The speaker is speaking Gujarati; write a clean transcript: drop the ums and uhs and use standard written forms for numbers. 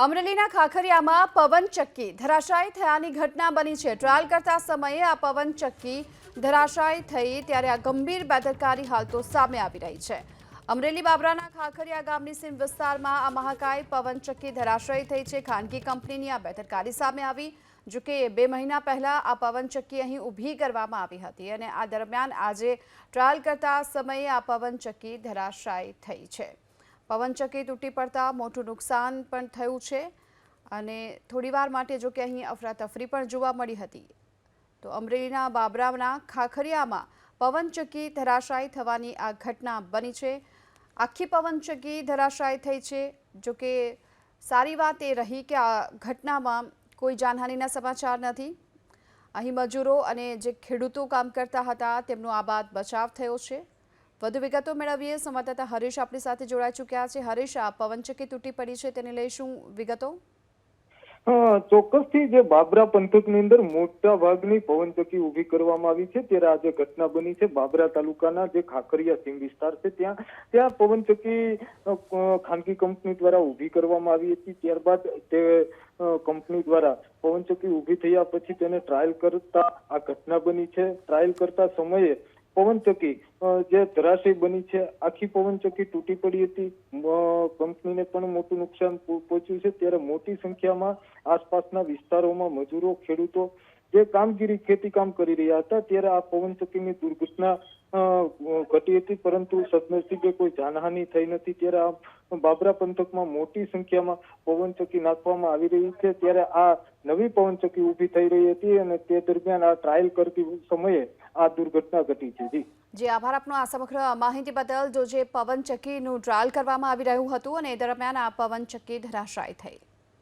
અમરેલીના ખાખરિયામાં પવનચક્કી ધરાશાયી થયાની ઘટના બની છે। ટ્રાયલ કરતા સમયે આ પવનચક્કી ધરાશાયી થઈ ત્યારે આ ગંભીર બેદરકારી હાલતો સામે આવી રહી છે। અમરેલી બાબરાના ખાખરિયા ગામની સીમ વિસ્તારમાં આ મહાકાય પવનચક્કી ધરાશાયી થઈ છે। ખાનગી કંપનીની આ બેદરકારી સામે આવી। જો કે 2 મહિના પહેલા આ પવનચક્કી અહીં ઊભી કરવામાં આવી હતી અને આ દરમિયાન આજે ટ્રાયલ કરતા સમયે આ પવનચક્કી ધરાશાયી થઈ છે। પવનચક્કી તૂટી પડતા મોટું નુકસાન પણ થયું છે અને થોડીવાર માટે જો કે અહીં અફરાતફરી પણ જોવા મળી હતી। તો અમરેલીના બાબરાના ખાખરિયામાં પવનચક્કી ધરાશાયી થવાની આ ઘટના બની છે। આખી પવનચક્કી ધરાશાયી થઈ છે। જો કે સારી વાત એ રહી કે આ ઘટનામાં કોઈ જાનહાનિના સમાચાર નથી। અહીં મજૂરો અને જે ખેડૂતો કામ કરતા હતા તેમનો આબાદ બચાવ થયો છે। વધુ વિગતો મેળવીએ। સંવાદદાતા હરીશ આપણી સાથે જોડાઈ ચૂક્યા છે। હરીશ, આ પવનચક્કી તૂટી પડી છે તેને લઈ શું વિગતો? ચોક્કસથી જે બાબરા પંથકની અંદર મોટા ભાગની પવનચક્કી ઊભી કરવામાં આવી છે ત્યારે આજે ઘટના બની છે। બાબરા તાલુકાના જે ખાખરિયા સીમ વિસ્તાર છે ત્યાં પવનચક્કી ખાનગી કંપની દ્વારા ઊભી કરવામાં આવી હતી। ત્યારબાદ તે કંપની દ્વારા પવનચક્કી ઊભી થયા પછી તેને ટ્રાયલ કરતા આ ઘટના બની છે। ટ્રાયલ કરતા સમયે પવનચક્કી જે ધરાશયી બની છે, આખી પવનચક્કી તૂટી પડી હતી। કંપનીને પણ મોટું નુકસાન પહોંચ્યું છે। ત્યારે મોટી સંખ્યામાં આસપાસના વિસ્તારોમાં મજૂરો, ખેડૂતો જે ખેતી કામ કરી રહ્યા હતા ત્યારે આ પવનચક્કીની દુર્ઘટના ઘટી હતી, પરંતુ સદનસીબે કોઈ જાનહાનિ થઈ નથી। ત્યારે આ બાબરા પંથકમાં મોટી સંખ્યામાં પવનચક્કી નાખવામાં આવી રહી છે। ત્યારે આ નવી પવનચક્કી ઊભી થઈ રહી હતી અને તે દરમિયાન આ ટ્રાયલ કરતી સમયે આ દુર્ઘટના ઘટી છે। જી આભાર આપનો આ સમગ્ર માહિતી બદલ। જો જે પવનચક્કીનું ટ્રાયલ કરવામાં આવી રહ્યું હતું અને એ દરમિયાન આ પવનચક્કી ધરાશાયી થઈ।